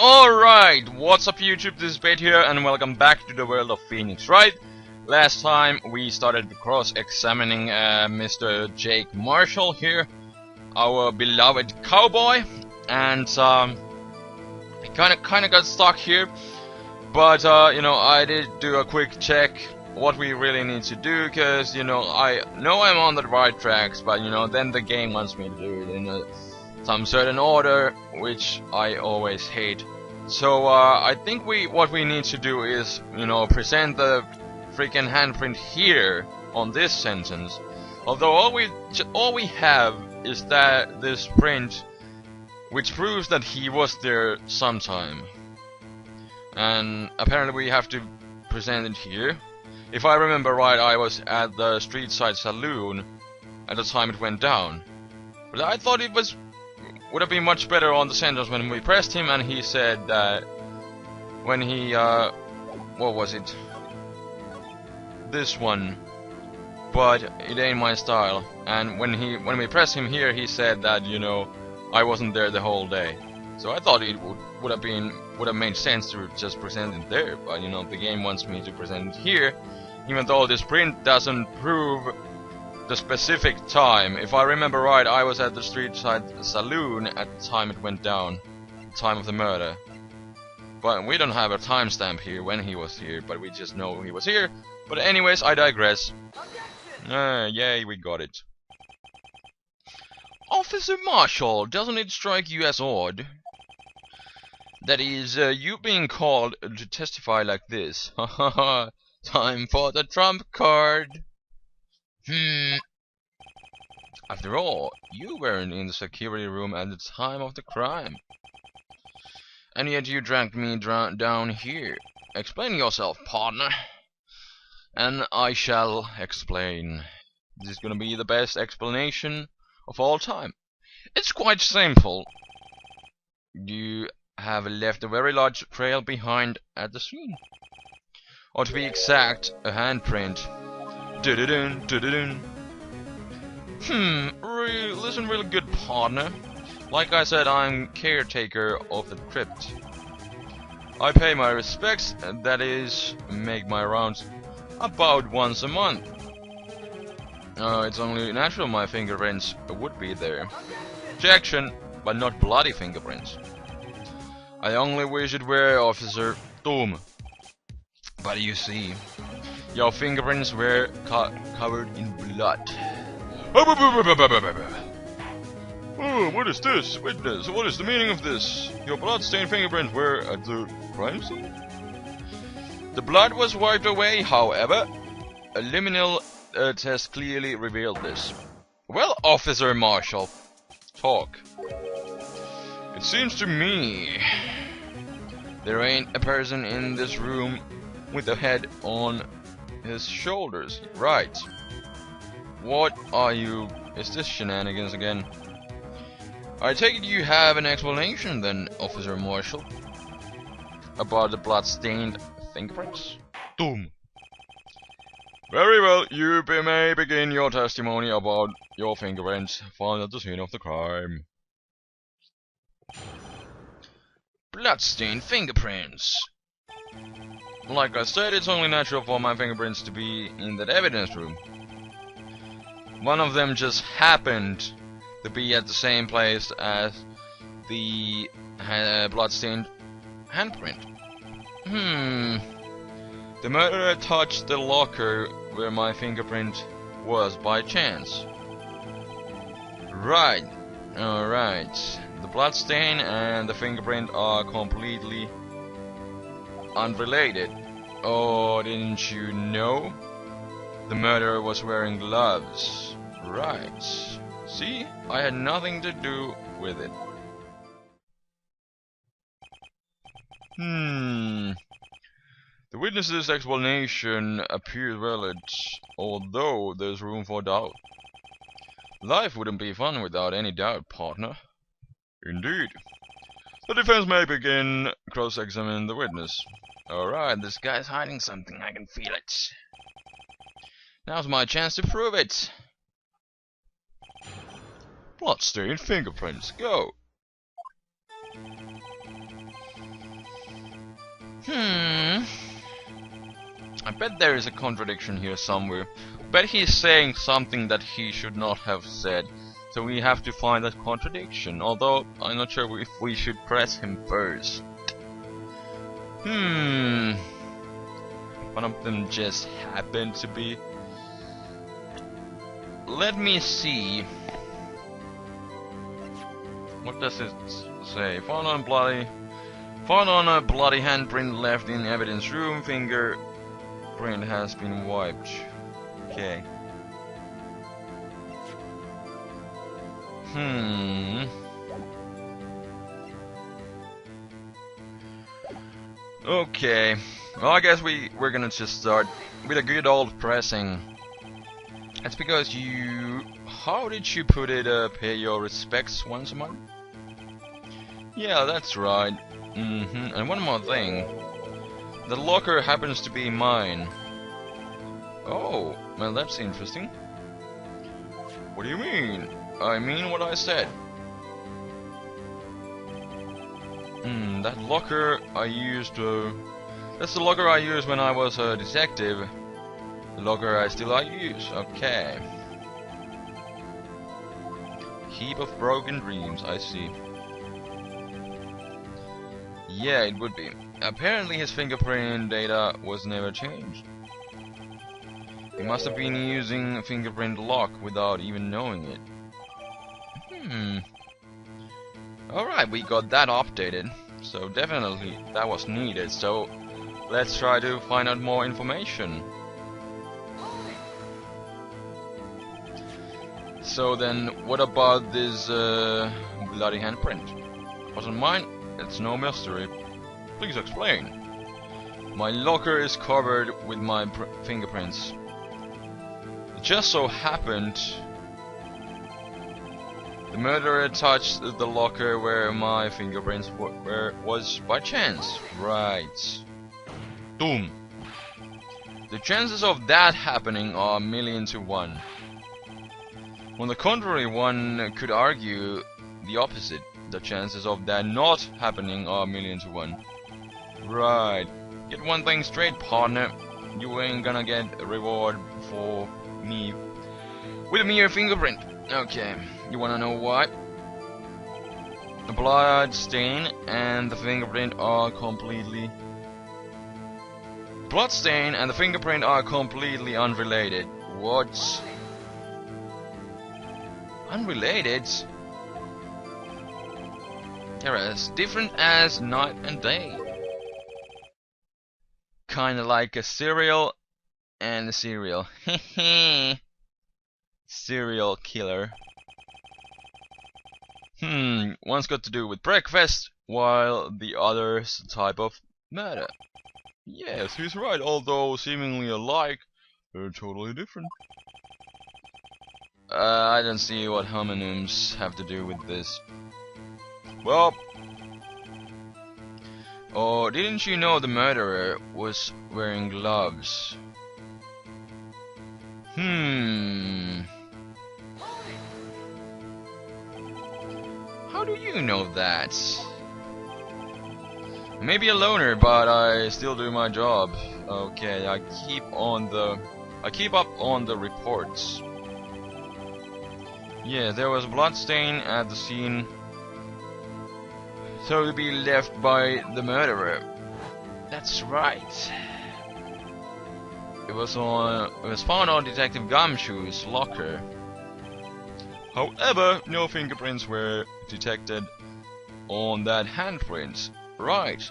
Alright, what's up YouTube, this is SPADE here and welcome back to the world of Phoenix Wright. Last time we started cross-examining Mr. Jake Marshall here, our beloved cowboy, and I kinda got stuck here, but you know, I did do a quick check what we really need to do, because you know, I know I'm on the right tracks, but you know, then the game wants me to do it in some certain order, which I always hate. So I think what we need to do is, you know, present the freaking handprint here on this sentence. Although all we have is that this print, which proves that he was there sometime, and apparently we have to present it here. If I remember right, I was at the street side saloon at the time it went down, but I thought it would have been much better on the sentence when we pressed him and he said that when he what was it? This one. But it ain't my style. And when we pressed him here, he said that, you know, I wasn't there the whole day. So I thought it would have made sense to just present it there, but you know, the game wants me to present it here, even though this print doesn't prove the specific time. If I remember right, I was at the street side saloon at the time it went down, the time of the murder. But we don't have a timestamp here when he was here, but we just know he was here. But anyways, I digress. Yay, we got it. Officer Marshall, doesn't it strike you as odd? That is, you being called to testify like this. Haha, time for the trump card. After all, you weren't in the security room at the time of the crime. And yet you dragged me down here. Explain yourself, partner. And I shall explain. This is gonna be the best explanation of all time. It's quite simple. You have left a very large trail behind at the scene. Or to be exact, a handprint. Dun-dun-dun, dun-dun-dun. Listen really good, partner. Like I said, I'm caretaker of the crypt. I pay my respects, that is, make my rounds about once a month. It's only natural my fingerprints would be there. Objection, but not bloody fingerprints. I only wish it were, Officer Doom. But you see, your fingerprints were covered in blood. Oh, what is this? Witness, what is the meaning of this? Your blood-stained fingerprints were at the crime scene? The blood was wiped away, however. A liminal test clearly revealed this. Well, Officer Marshall, talk. It seems to me there ain't a person in this room with a head on his shoulders, right? What are you? Is this shenanigans again? I take it you have an explanation then, Officer Marshall, about the blood-stained fingerprints? Doom. Very well, you may begin your testimony about your fingerprints found at the scene of the crime. Blood-stained fingerprints. Like I said, it's only natural for my fingerprints to be in that evidence room. One of them just happened to be at the same place as the bloodstained handprint. The murderer touched the locker where my fingerprint was by chance. Right. Alright. The bloodstain and the fingerprint are completely unrelated. Oh, didn't you know? The murderer was wearing gloves. Right. See? I had nothing to do with it. The witness's explanation appears valid, although there's room for doubt. Life wouldn't be fun without any doubt, partner. Indeed. The defense may begin cross-examining the witness. Alright, this guy's hiding something, I can feel it. Now's my chance to prove it. Bloodstained fingerprints, go! Hmm. I bet there is a contradiction here somewhere. Bet he's saying something that he should not have said. So we have to find that contradiction. Although I'm not sure if we should press him first. Hmm. One of them just happened to be. Let me see. What does it say? Found on a bloody handprint left in evidence room. Fingerprint has been wiped. Okay. Okay. Well, I guess we're gonna just start with a good old pressing. That's because you... How did you put it? Pay your respects once a month? Yeah, that's right. And one more thing. The locker happens to be mine. Oh, well that's interesting. What do you mean? I mean what I said. That locker I used that's the locker I used when I was a detective. The locker I use. Okay. Heap of broken dreams, I see. Yeah, it would be. Apparently his fingerprint data was never changed. He must have been using fingerprint lock without even knowing it. Alright, we got that updated. So definitely that was needed. So let's try to find out more information. So then, what about this bloody handprint? Wasn't mine? It's no mystery. Please explain. My locker is covered with my fingerprints. It just so happened the murderer touched the locker where my fingerprints was by chance. Right. Boom. The chances of that happening are 1,000,000 to 1. On the contrary, one could argue the opposite. The chances of that not happening are 1,000,000 to 1. Right. Get one thing straight, partner. You ain't gonna get a reward for me with a mere fingerprint. Okay. You wanna know why? The blood stain and the fingerprint are completely... Blood stain and the fingerprint are completely unrelated. What? Unrelated? They're as different as night and day. Kinda like a cereal and a cereal. Hehe. Serial killer. One's got to do with breakfast, while the other's type of murder. Yes, he's right, although seemingly alike, they're totally different. I don't see what homonyms have to do with this. Well... Oh, didn't you know the murderer was wearing gloves? How do you know that? Maybe a loner, but I still do my job. Okay, I keep up on the reports. Yeah, there was blood stain at the scene, so to be left by the murderer. That's right. It was found on Detective Gumshoe's locker. However, no fingerprints were detected on that handprint. Right.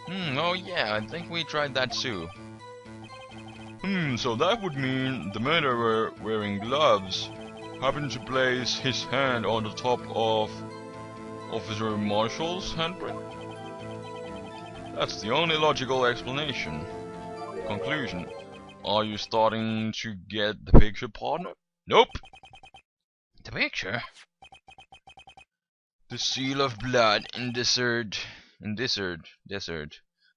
Oh yeah, I think we tried that too. So that would mean the murderer wearing gloves happened to place his hand on the top of Officer Marshall's handprint. That's the only logical explanation. Conclusion. Are you starting to get the picture, partner? Nope. The picture? The seal of blood in desert.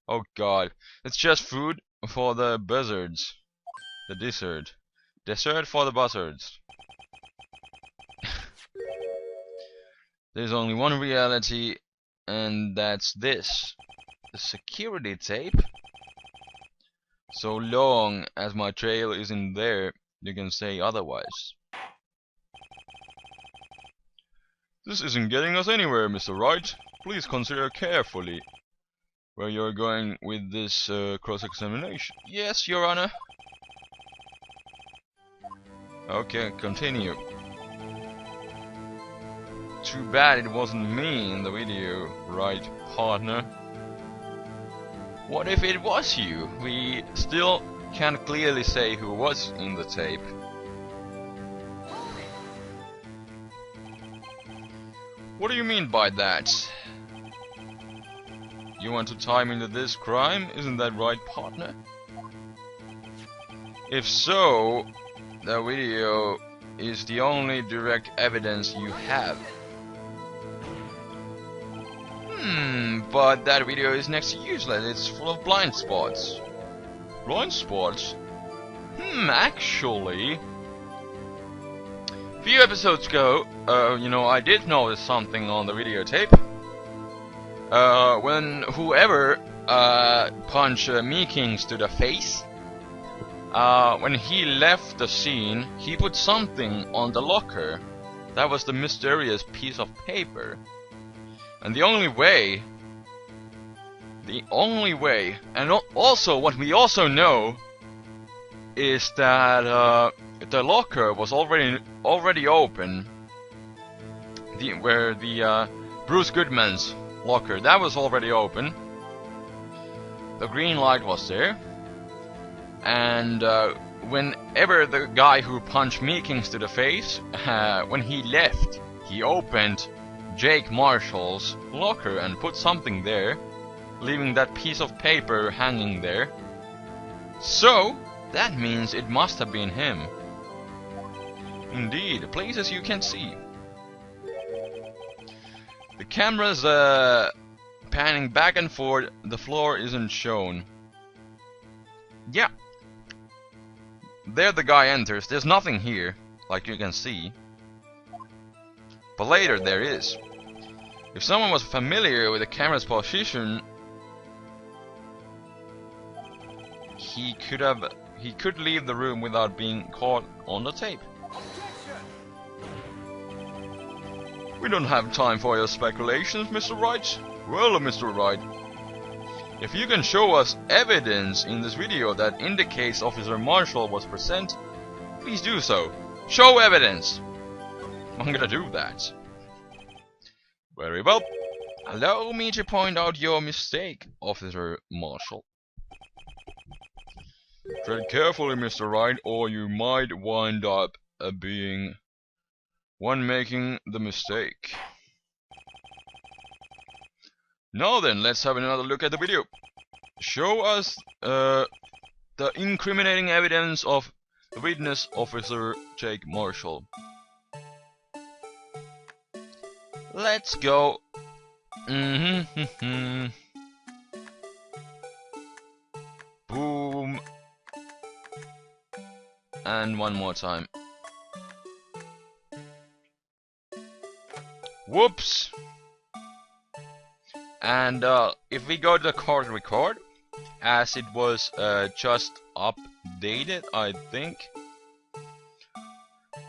Oh god. It's just food for the buzzards. The dessert. Dessert for the buzzards. There's only one reality, and that's this. The security tape. So long as my trail isn't there, you can say otherwise. This isn't getting us anywhere, Mr. Wright. Please consider carefully where you're going with this cross-examination. Yes, Your Honor. Okay, continue. Too bad it wasn't me in the video, right, partner? What if it was you? We still can't clearly say who was in the tape. What do you mean by that? You want to tie me into this crime? Isn't that right, partner? If so, the video is the only direct evidence you have. But that video is next to useless. It's full of blind spots. Blind spots? Actually, a few episodes ago, I did notice something on the videotape. When whoever punched Meekings to the face, when he left the scene, he put something on the locker. That was the mysterious piece of paper. And the only way, and also what we also know is that the locker was already open. Where the Bruce Goodman's locker, that was already open. The green light was there, and whenever the guy who punched Meekings to the face, when he left, he opened Jake Marshall's locker and put something there, leaving that piece of paper hanging there. So that means it must have been him. Indeed, places you can see. The camera's panning back and forth, the floor isn't shown. Yeah. There the guy enters, there's nothing here, like you can see. But later there is. If someone was familiar with the camera's position, he could leave the room without being caught on the tape. We don't have time for your speculations, Mr. Wright. Well, Mr. Wright, if you can show us evidence in this video that indicates Officer Marshall was present, please do so. Show evidence! I'm gonna do that. Very well. Allow me to point out your mistake, Officer Marshall. Tread carefully, Mr. Wright, or you might wind up being one making the mistake. Now then, let's have another look at the video. Show us the incriminating evidence of the witness, Officer Jake Marshall. Let's go. Boom. And one more time. Whoops. And if we go to the court record, as it was just updated, I think,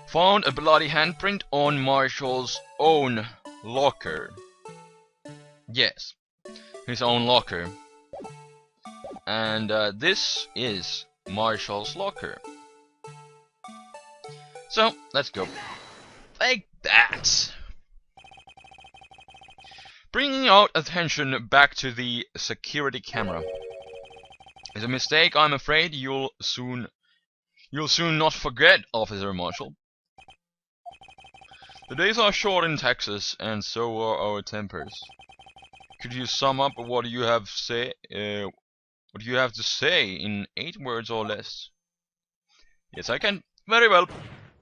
found a bloody handprint on Marshall's own locker. Yes, his own locker. And this is Marshall's locker. So, let's go. Like that. Bringing out attention back to the security camera. It's a mistake I'm afraid you'll soon not forget, Officer Marshall. The days are short in Texas, and so are our tempers. Could you sum up what you have to say in 8 words or less? Yes, I can. Very well.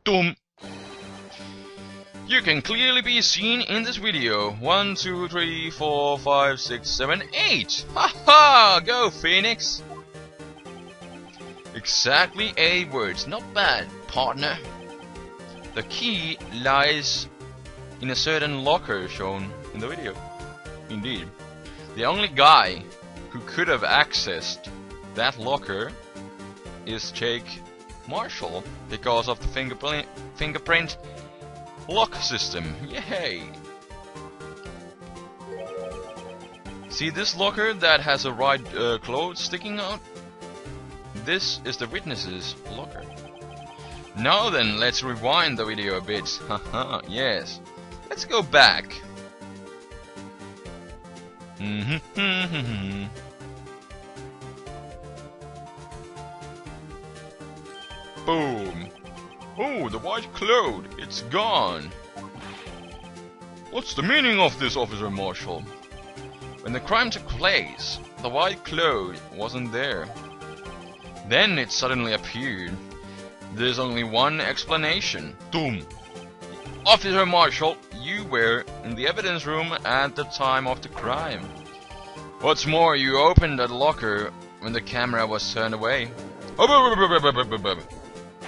Doom. You can clearly be seen in this video. 1, 2, 3, 4, 5, 6, 7, 8. Ha ha! Go, Phoenix! Exactly 8 words. Not bad, partner. The key lies in a certain locker shown in the video. Indeed. The only guy who could have accessed that locker is Jake Marshall because of the fingerprint lock system. Yay! See this locker that has a Wright clothes sticking out? This is the witness's locker. Now then, let's rewind the video a bit. Haha, yes. Let's go back. Boom. Oh, the white cloud. It's gone. What's the meaning of this, Officer Marshall? When the crime took place, the white cloud wasn't there. Then it suddenly appeared. There's only one explanation. Doom. Officer Marshall, you were in the evidence room at the time of the crime. What's more, you opened that locker when the camera was turned away.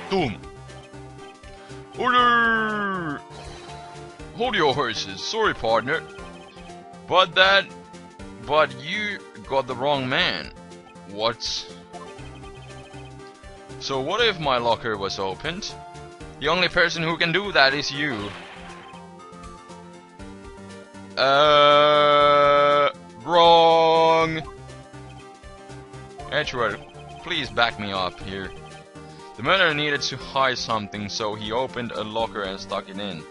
Doom. Order! Hold your horses. Sorry, partner. But you got the wrong man. What? So what if my locker was opened? The only person who can do that is you. Wrong. Edgeworth, please back me up here. The murderer needed to hide something, so he opened a locker and stuck it in.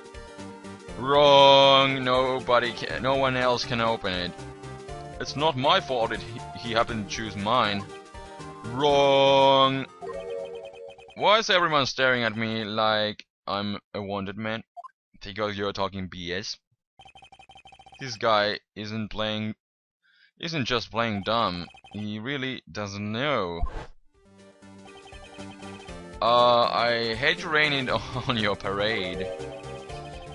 Wrong. No one else can open it. It's not my fault that he happened to choose mine. Wrong. Why is everyone staring at me like I'm a wanted man? Because you're talking BS. This guy isn't just playing dumb. He really doesn't know. I hate to rain it on your parade,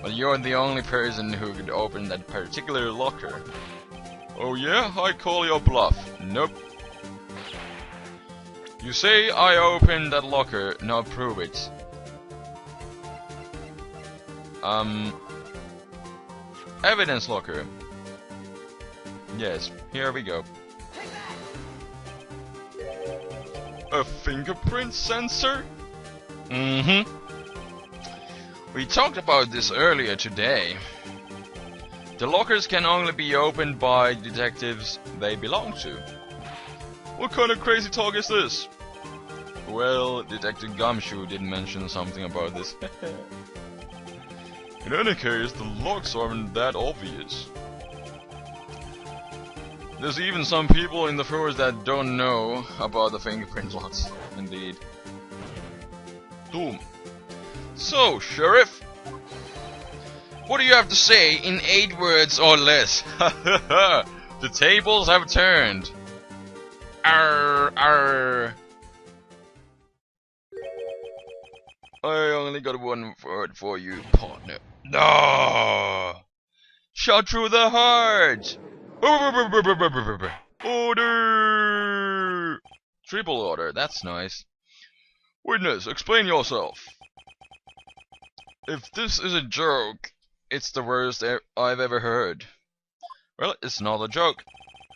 but you're the only person who could open that particular locker. Oh yeah? I call your bluff. Nope. You say I opened that locker, now prove it. Evidence locker. Yes, here we go. A fingerprint sensor? We talked about this earlier today. The lockers can only be opened by detectives they belong to. What kind of crazy talk is this? Well, Detective Gumshoe did mention something about this. In any case, the locks aren't that obvious. There's even some people in the force that don't know about the fingerprint locks. Indeed. Doom. So, Sheriff, what do you have to say in 8 words or less? The tables have turned. Arr, arr. I only got one word for you, partner. No! Shot through the heart! Order! Triple order, that's nice. Witness, explain yourself. If this is a joke, it's the worst I've ever heard. Well, it's not a joke.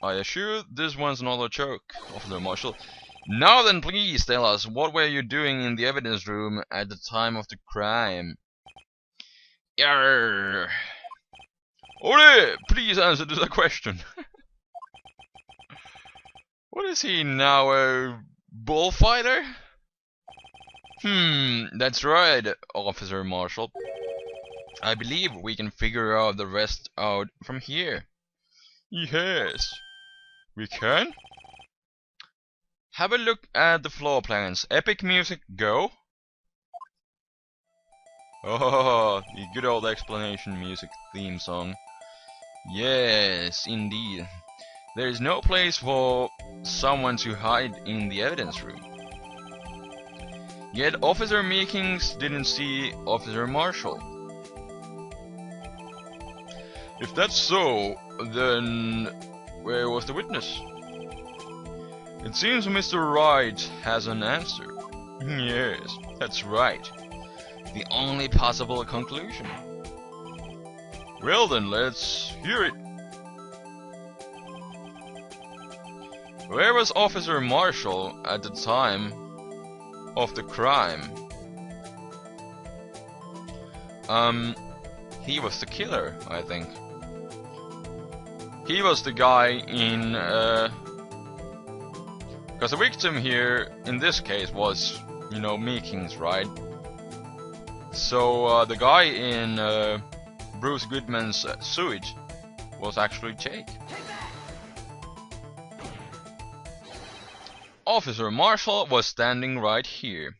I assure this one's not a joke, Officer Marshall. Now then, please tell us, what were you doing in the evidence room at the time of the crime? Yarr. Order! Please answer to the question. What is he now, a bullfighter? That's right, Officer Marshall. I believe we can figure out the rest out from here. Yes. We can? Have a look at the floor plans. Epic music, go. Oh, the good old explanation music theme song. Yes, indeed. There is no place for someone to hide in the evidence room. Yet Officer Meekings didn't see Officer Marshall. If that's so, then where was the witness? It seems Mr. Wright has an answer. Yes, that's right. The only possible conclusion. Well then, let's hear it. Where was Officer Marshall at the time of the crime? He was the killer, I think. He was the guy in, because the victim here, in this case, was, you know, Meekins, right? So, the guy in, Bruce Goodman's suit was actually Jake. Officer Marshall was standing right here.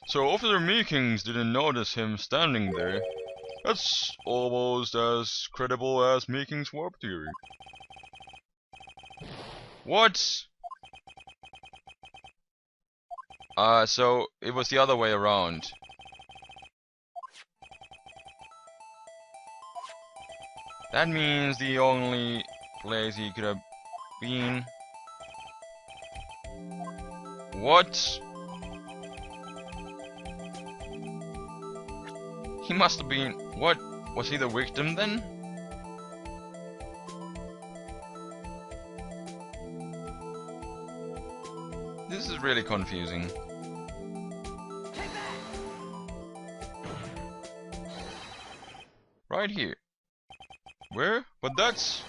So Officer Meekins didn't notice him standing there. That's almost as credible as Meekins' warp theory. What? So it was the other way around. That means the only place he could have been... What? He must have been... What? Was he the victim then? This is really confusing. Right here. Where? But that's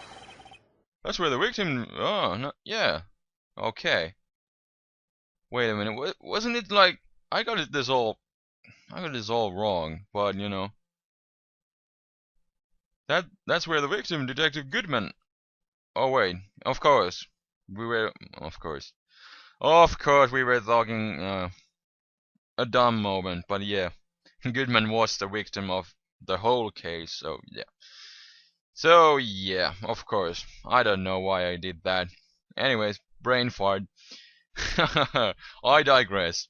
where the victim... Oh, no, yeah. Okay. Wait a minute, wasn't it like... I got this all wrong, but you know... That's where the victim, Detective Goodman... Oh wait, of course. Of course we were talking... a dumb moment, but yeah. Goodman was the victim of the whole case, so yeah. So yeah, of course. I don't know why I did that. Anyways, brain fart. I digress.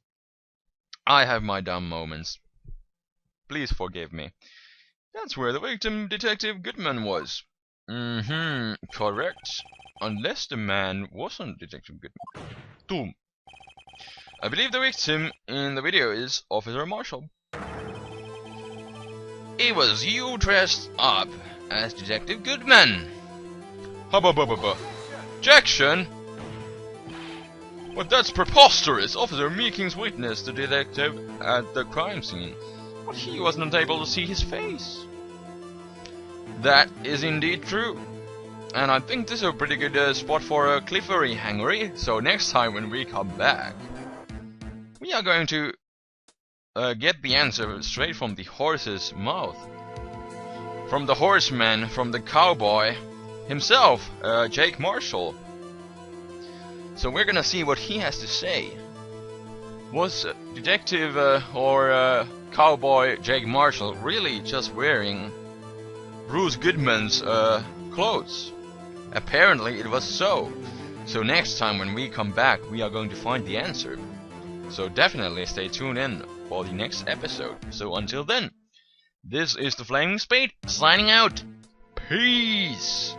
I have my dumb moments. Please forgive me. That's where the victim, Detective Goodman, was. Correct. Unless the man wasn't Detective Goodman. Doom. I believe the victim in the video is Officer Marshall. It was you dressed up as Detective Goodman. Hubba. Jackson? But that's preposterous! Officer Meekins witnessed the detective at the crime scene, but he was not able to see his face. That is indeed true. And I think this is a pretty good spot for a cliffhanger, so next time when we come back, we are going to get the answer straight from the horse's mouth. From the horseman, from the cowboy himself, Jake Marshall. So we're gonna see what he has to say. Was detective or cowboy Jake Marshall really just wearing Bruce Goodman's clothes? Apparently it was so. So next time when we come back, we are going to find the answer. So definitely stay tuned in for the next episode. So until then, this is the Flaming Spade signing out. Peace!